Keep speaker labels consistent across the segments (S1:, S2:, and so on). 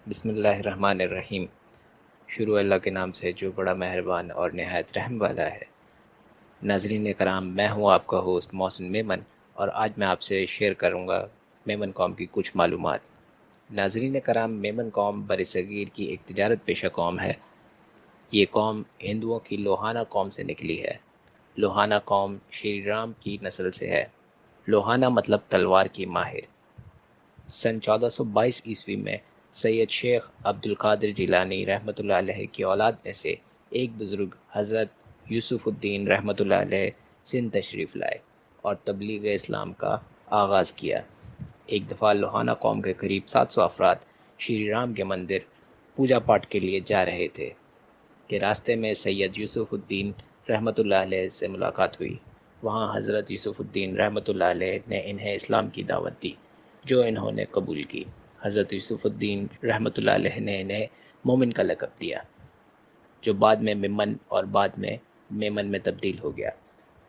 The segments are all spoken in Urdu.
S1: بسم اللہ الرحمن الرحیم۔ شروع اللہ کے نام سے جو بڑا مہربان اور نہایت رحم والا ہے۔ ناظرین کرام، میں ہوں آپ کا ہوسٹ محسن میمن، اور آج میں آپ سے شیئر کروں گا میمن قوم کی کچھ معلومات۔ ناظرین کرام، میمن قوم برصغیر کی ایک تجارت پیشہ قوم ہے۔ یہ قوم ہندوؤں کی لوہانا قوم سے نکلی ہے۔ لوہانا قوم شری رام کی نسل سے ہے۔ لوہانا مطلب تلوار کی ماہر۔ سن 1422 میں سید شیخ عبد القادر جیلانی رحمۃ اللہ علیہ کی اولاد میں سے ایک بزرگ حضرت یوسف الدین رحمۃ اللہ علیہ سندھ تشریف لائے اور تبلیغ اسلام کا آغاز کیا۔ ایک دفعہ لوہانا قوم کے قریب 700 افراد شری رام کے مندر پوجا پاٹ کے لیے جا رہے تھے کہ راستے میں سید یوسف الدین رحمۃ اللہ علیہ سے ملاقات ہوئی۔ وہاں حضرت یوسف الدین رحمۃ اللہ علیہ نے انہیں اسلام کی دعوت دی، جو انہوں نے قبول کی۔ حضرت یوسف الدین رحمۃ اللہ علیہ نے انہیں مومن کا لقب دیا، جو بعد میں ممن اور بعد میں میمن میں تبدیل ہو گیا۔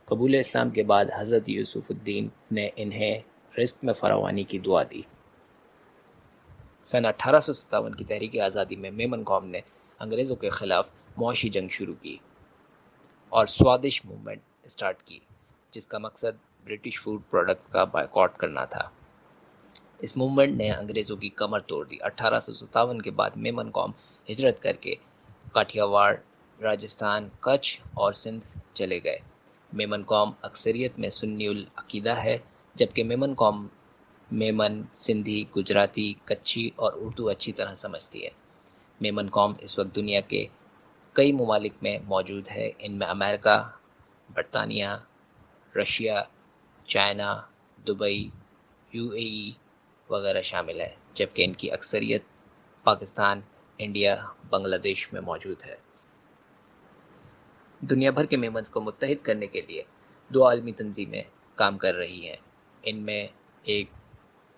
S1: قبول اسلام کے بعد حضرت یوسف الدین نے انہیں رزق میں فراوانی کی دعا دی۔ سن 1857 کی تحریک آزادی میں میمن قوم نے انگریزوں کے خلاف معاشی جنگ شروع کی اور سوادش موومنٹ اسٹارٹ کی، جس کا مقصد برٹش فوڈ پروڈکٹس کا بائیکاٹ کرنا تھا۔ اس موومنٹ نے انگریزوں کی کمر توڑ دی۔ 1857 کے بعد میمن قوم ہجرت کر کے کاٹھیا واڑ، راجستھان، کچھ اور سندھ چلے گئے۔ میمن قوم اکثریت میں سنی العقیدہ ہے، جبکہ میمن سندھی، گجراتی، کچھی اور اردو اچھی طرح سمجھتی ہے۔ میمن قوم اس وقت دنیا کے کئی ممالک میں موجود ہے۔ ان میں امریکہ، برطانیہ، رشیا، چائنا، دبئی، UAE وغیرہ شامل ہے، جبکہ ان کی اکثریت پاکستان، انڈیا، بنگلہ دیش میں موجود ہے۔ دنیا بھر کے میمنز کو متحد کرنے کے لیے 2 عالمی تنظیمیں کام کر رہی ہیں۔ ان میں ایک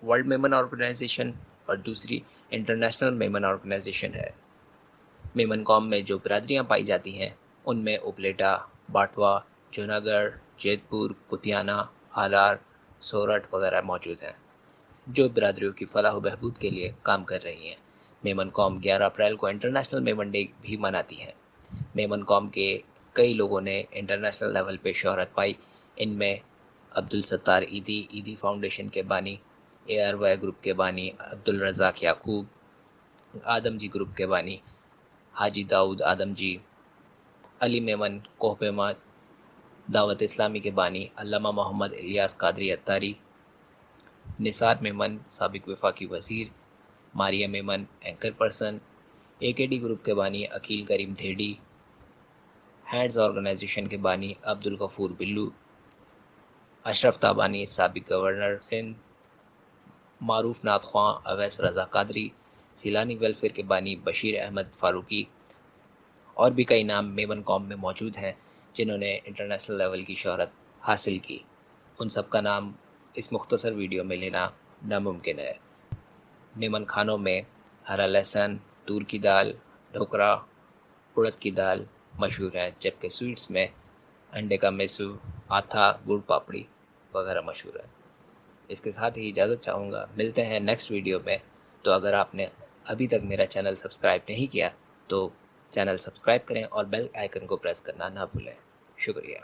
S1: ورلڈ میمن آرگنائزیشن اور دوسری انٹرنیشنل میمن آرگنائزیشن ہے۔ میمن قوم میں جو برادریاں پائی جاتی ہیں، ان میں اپلیٹا، باٹوا، جوناگڑھ، جیت پور، کتیانا، آلار، سورٹ وغیرہ موجود ہیں، جو برادریوں کی فلاح و بہبود کے لیے کام کر رہی ہیں۔ میمن قوم 11 اپریل کو انٹرنیشنل میمن ڈے بھی مناتی ہے۔ میمن قوم کے کئی لوگوں نے انٹرنیشنل لیول پہ شہرت پائی۔ ان میں عبدالستار ایدی فاؤنڈیشن کے بانی، ARY گروپ کے بانی عبدالرزاق یعقوب، آدم جی گروپ کے بانی حاجی داؤد آدم جی، علی میمن کوہپیما دعوت اسلامی کے بانی علامہ محمد الیاس قادری اتاری، نثار میمن سابق وفاقی وزیر، Maria Memon anchor person, AKD group کے بانی عقیل کریم دھیڑی، ہینڈز آرگنائزیشن کے بانی عبدالغفور بلو، اشرف تابانی سابق گورنر سندھ، معروف نعت خواں اویس رضا قادری، سیلانی ویلفیئر کے بانی بشیر احمد فاروقی، اور بھی کئی نام میمن قوم میں موجود ہیں جنہوں نے انٹرنیشنل لیول کی شہرت حاصل کی۔ ان سب کا نام اس مختصر ویڈیو میں لینا ناممکن ہے۔ میمن کھانوں میں ہرا لہسن، تور کی دال، ڈھوکرا، اڑد کی دال مشہور ہیں، جبکہ سویٹس میں انڈے کا میسو، آتھا، گڑ پاپڑی وغیرہ مشہور ہے۔ اس کے ساتھ ہی اجازت چاہوں گا، ملتے ہیں نیکسٹ ویڈیو میں۔ تو اگر آپ نے ابھی تک میرا چینل سبسکرائب نہیں کیا تو چینل سبسکرائب کریں اور بیل آئیکن کو پریس کرنا نہ بھولیں۔ شکریہ۔